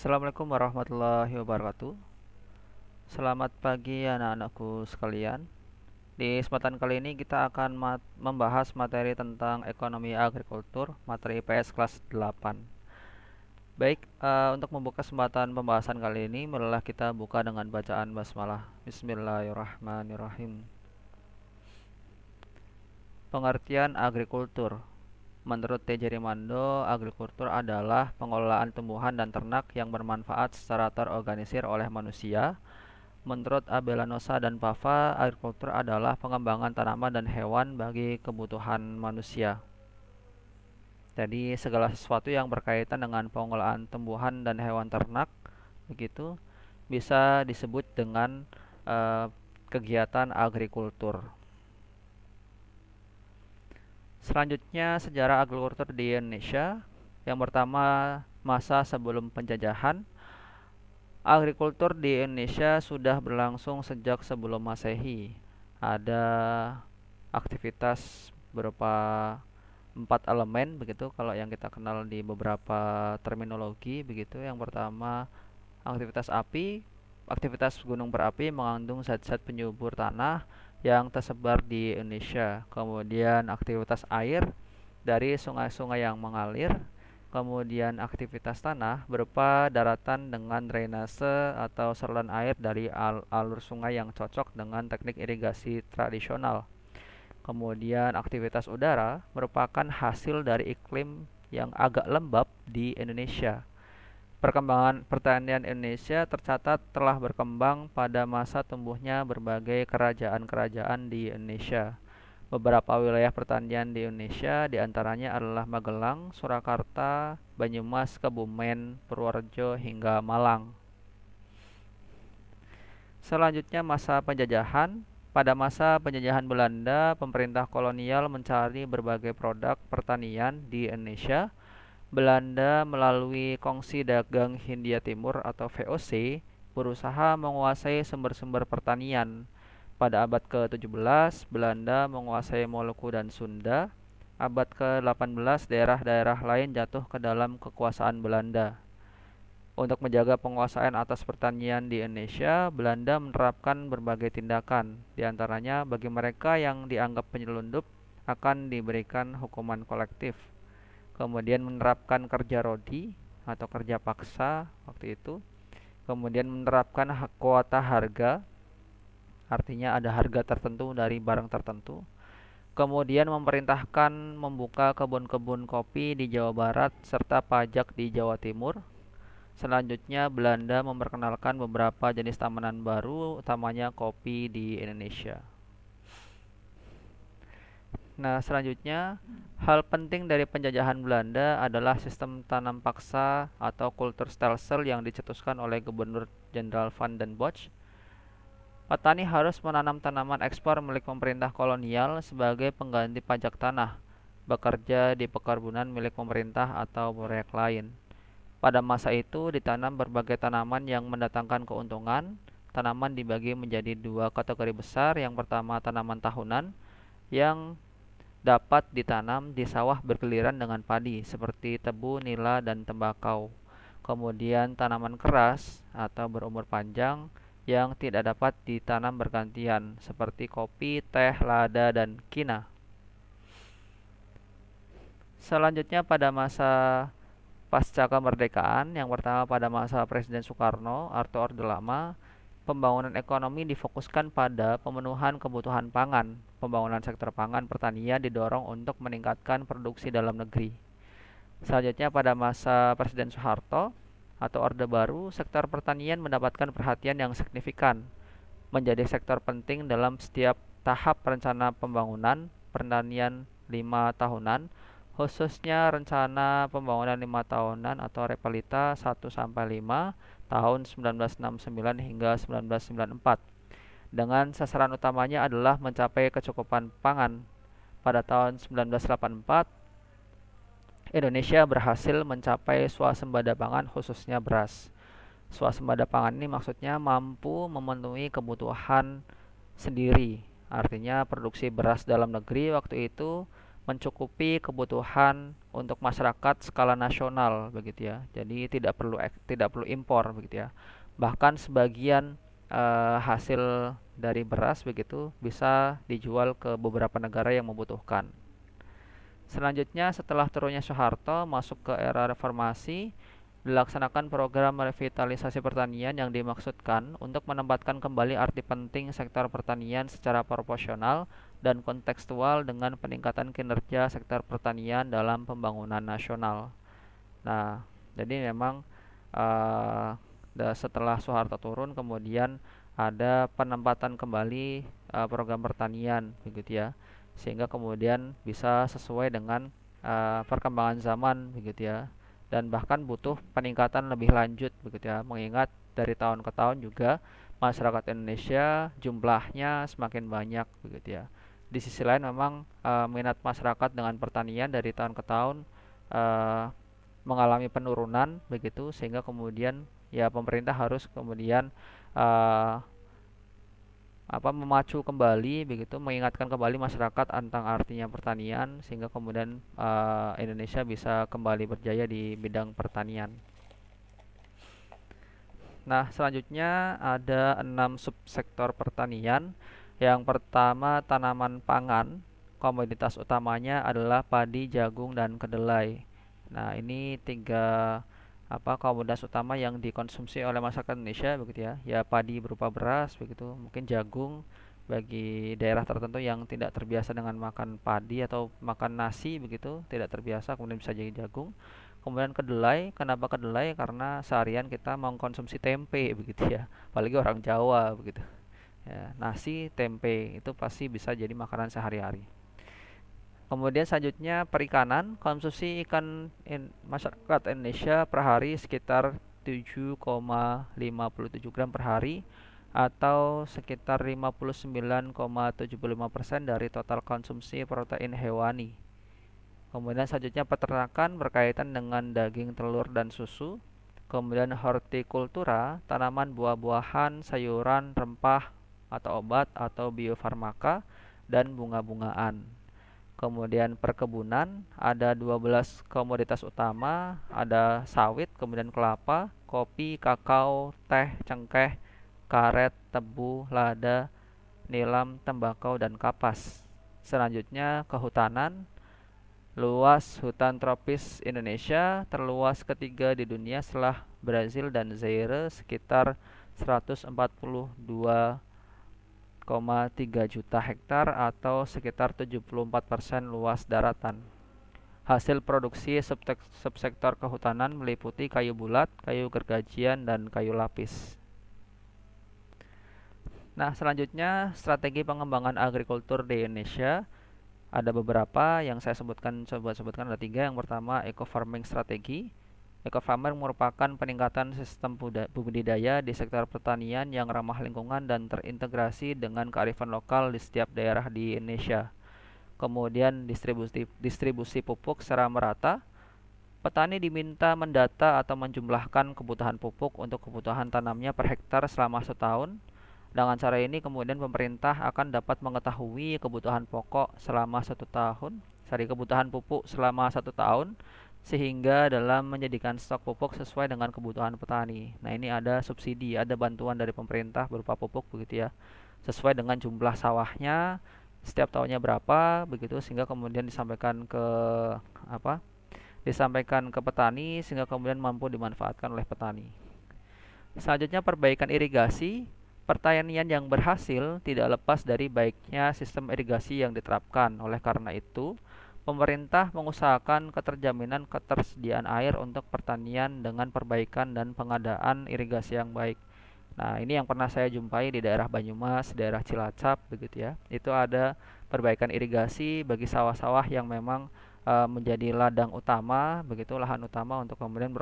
Assalamualaikum warahmatullahi wabarakatuh. Selamat pagi anak-anakku sekalian. Di kesempatan kali ini kita akan membahas materi tentang ekonomi agrikultur, materi IPS kelas 8. Baik, untuk membuka kesempatan pembahasan kali ini, marilah kita buka dengan bacaan basmalah. Bismillahirrahmanirrahim. Pengertian agrikultur. Menurut T.J. Rimando, agrikultur adalah pengelolaan tumbuhan dan ternak yang bermanfaat secara terorganisir oleh manusia. Menurut Abelanosa dan Pava, agrikultur adalah pengembangan tanaman dan hewan bagi kebutuhan manusia. Jadi segala sesuatu yang berkaitan dengan pengelolaan tumbuhan dan hewan ternak begitu bisa disebut dengan kegiatan agrikultur. Selanjutnya, sejarah agrikultur di Indonesia. Yang pertama, masa sebelum penjajahan. Agrikultur di Indonesia sudah berlangsung sejak sebelum Masehi. Ada aktivitas berupa 4 elemen begitu kalau yang kita kenal di beberapa terminologi begitu. Yang pertama, aktivitas api. Aktivitas gunung berapi mengandung zat-zat penyubur tanah yang tersebar di Indonesia. Kemudian aktivitas air dari sungai-sungai yang mengalir. Kemudian aktivitas tanah berupa daratan dengan drainase atau saluran air dari alur sungai yang cocok dengan teknik irigasi tradisional. Kemudian aktivitas udara merupakan hasil dari iklim yang agak lembab di Indonesia. Perkembangan pertanian Indonesia tercatat telah berkembang pada masa tumbuhnya berbagai kerajaan-kerajaan di Indonesia. Beberapa wilayah pertanian di Indonesia diantaranya adalah Magelang, Surakarta, Banyumas, Kebumen, Purworejo, hingga Malang. Selanjutnya masa penjajahan. Pada masa penjajahan Belanda, pemerintah kolonial mencari berbagai produk pertanian di Indonesia. Belanda melalui Kongsi Dagang Hindia Timur atau VOC berusaha menguasai sumber-sumber pertanian. Pada abad ke-17, Belanda menguasai Maluku dan Sunda. Abad ke-18, daerah-daerah lain jatuh ke dalam kekuasaan Belanda. Untuk menjaga penguasaan atas pertanian di Indonesia, Belanda menerapkan berbagai tindakan. Di antaranya, bagi mereka yang dianggap penyelundup akan diberikan hukuman kolektif. Kemudian menerapkan kerja rodi atau kerja paksa waktu itu. Kemudian menerapkan kuota harga, artinya ada harga tertentu dari barang tertentu. Kemudian memerintahkan membuka kebun-kebun kopi di Jawa Barat serta pajak di Jawa Timur. Selanjutnya Belanda memperkenalkan beberapa jenis tanaman baru, utamanya kopi di Indonesia. Nah, selanjutnya, hal penting dari penjajahan Belanda adalah sistem tanam paksa atau Kulturstelsel yang dicetuskan oleh Gubernur Jenderal Van den Bosch. Petani harus menanam tanaman ekspor milik pemerintah kolonial sebagai pengganti pajak tanah, bekerja di perkebunan milik pemerintah atau proyek lain. Pada masa itu ditanam berbagai tanaman yang mendatangkan keuntungan. Tanaman dibagi menjadi 2 kategori besar. Yang pertama, tanaman tahunan yang dapat ditanam di sawah bergiliran dengan padi seperti tebu, nila, dan tembakau. Kemudian tanaman keras atau berumur panjang yang tidak dapat ditanam bergantian seperti kopi, teh, lada, dan kina. Selanjutnya pada masa pasca kemerdekaan, yang pertama pada masa Presiden Soekarno atau Orde Lama, pembangunan ekonomi difokuskan pada pemenuhan kebutuhan pangan. Pembangunan sektor pangan pertanian didorong untuk meningkatkan produksi dalam negeri. Selanjutnya pada masa Presiden Soeharto atau Orde Baru, sektor pertanian mendapatkan perhatian yang signifikan, menjadi sektor penting dalam setiap tahap rencana pembangunan pertanian 5 tahunan, khususnya rencana pembangunan 5 tahunan atau Repalita 1-5 tahun 1969 hingga 1994. Dengan sasaran utamanya adalah mencapai kecukupan pangan. Pada tahun 1984, Indonesia berhasil mencapai swasembada pangan khususnya beras. Swasembada pangan ini maksudnya mampu memenuhi kebutuhan sendiri. Artinya produksi beras dalam negeri waktu itu mencukupi kebutuhan untuk masyarakat skala nasional begitu ya. Jadi tidak perlu impor begitu ya. Bahkan sebagian hasil dari beras begitu bisa dijual ke beberapa negara yang membutuhkan. Selanjutnya setelah turunnya Soeharto masuk ke era reformasi, dilaksanakan program revitalisasi pertanian yang dimaksudkan untuk menempatkan kembali arti penting sektor pertanian secara proporsional dan kontekstual dengan peningkatan kinerja sektor pertanian dalam pembangunan nasional. Nah, jadi memang uh, setelah Soeharto turun kemudian ada penempatan kembali program pertanian begitu ya, sehingga kemudian bisa sesuai dengan perkembangan zaman begitu ya, dan bahkan butuh peningkatan lebih lanjut begitu ya, mengingat dari tahun ke tahun juga masyarakat Indonesia jumlahnya semakin banyak begitu ya. Di sisi lain memang minat masyarakat dengan pertanian dari tahun ke tahun uh, mengalami penurunan begitu, sehingga kemudian ya pemerintah harus kemudian uh, memacu kembali begitu, mengingatkan kembali masyarakat tentang artinya pertanian, sehingga kemudian Indonesia bisa kembali berjaya di bidang pertanian. Nah, selanjutnya ada 6 subsektor pertanian. Yang pertama tanaman pangan, komoditas utamanya adalah padi, jagung, dan kedelai. Nah, ini tiga komoditas utama yang dikonsumsi oleh masyarakat Indonesia begitu ya. Ya padi berupa beras begitu, mungkin jagung bagi daerah tertentu yang tidak terbiasa dengan makan padi atau makan nasi begitu, tidak terbiasa, kemudian bisa jadi jagung. Kemudian kedelai, kenapa kedelai? Karena seharian kita mengkonsumsi tempe begitu ya, apalagi orang Jawa begitu. Ya, nasi, tempe itu pasti bisa jadi makanan sehari-hari. Kemudian selanjutnya perikanan, konsumsi ikan masyarakat Indonesia per hari sekitar 7,57 gram per hari atau sekitar 59,75% dari total konsumsi protein hewani. Kemudian selanjutnya peternakan berkaitan dengan daging, telur, dan susu. Kemudian hortikultura, tanaman buah-buahan, sayuran, rempah, atau obat, atau biofarmaka, dan bunga-bungaan. Kemudian perkebunan, ada 12 komoditas utama, ada sawit, kemudian kelapa, kopi, kakao, teh, cengkeh, karet, tebu, lada, nilam, tembakau, dan kapas. Selanjutnya kehutanan. Luas hutan tropis Indonesia terluas ketiga di dunia setelah Brazil dan Zaire, sekitar 142,3 juta hektar atau sekitar 74% luas daratan. Hasil produksi subsektor kehutanan meliputi kayu bulat, kayu gergajian, dan kayu lapis. Nah, selanjutnya strategi pengembangan agrikultur di Indonesia. Ada beberapa yang saya coba sebutkan ada 3. Yang pertama, eco farming strategi. Eco farming merupakan peningkatan sistem budidaya di sektor pertanian yang ramah lingkungan dan terintegrasi dengan kearifan lokal di setiap daerah di Indonesia. Kemudian distribusi pupuk secara merata. Petani diminta mendata atau menjumlahkan kebutuhan pupuk untuk kebutuhan tanamnya per hektar selama setahun. Dengan cara ini kemudian pemerintah akan dapat mengetahui kebutuhan pokok selama 1 tahun, kebutuhan pupuk selama 1 tahun, sehingga dalam menjadikan stok pupuk sesuai dengan kebutuhan petani. Nah, ini ada subsidi, ada bantuan dari pemerintah berupa pupuk begitu ya, sesuai dengan jumlah sawahnya, setiap tahunnya berapa begitu, sehingga kemudian disampaikan ke petani, sehingga kemudian mampu dimanfaatkan oleh petani. Selanjutnya perbaikan irigasi. Pertanian yang berhasil tidak lepas dari baiknya sistem irigasi yang diterapkan. Oleh karena itu, pemerintah mengusahakan ketersediaan air untuk pertanian dengan perbaikan dan pengadaan irigasi yang baik. Nah, ini yang pernah saya jumpai di daerah Banyumas, daerah Cilacap begitu ya. Itu ada perbaikan irigasi bagi sawah-sawah yang memang menjadi ladang utama begitu, lahan utama untuk kemudian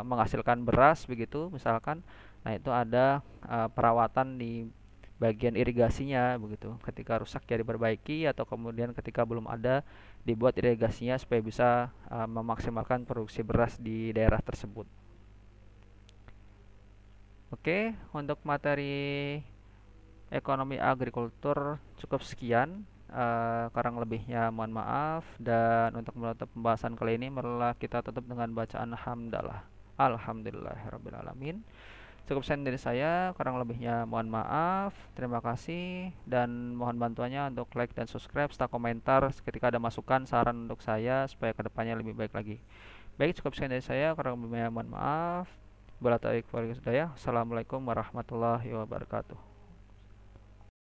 menghasilkan beras begitu misalkan. Nah, itu ada perawatan di bagian irigasinya begitu. Ketika rusak ya diperbaiki, atau kemudian ketika belum ada dibuat irigasinya supaya bisa memaksimalkan produksi beras di daerah tersebut. Oke, untuk materi ekonomi agrikultur cukup sekian. Kurang lebihnya mohon maaf, dan untuk menutup pembahasan kali ini marilah kita tutup dengan bacaan hamdalah. Alhamdulillahirrabbilalamin. Cukup sekian dari saya, kurang lebihnya mohon maaf. Terima kasih dan mohon bantuannya untuk like dan subscribe serta komentar ketika ada masukan saran untuk saya supaya kedepannya lebih baik lagi. Baik, cukup sekian dari saya, kurang lebihnya mohon maaf. Assalamualaikum warahmatullahi wabarakatuh.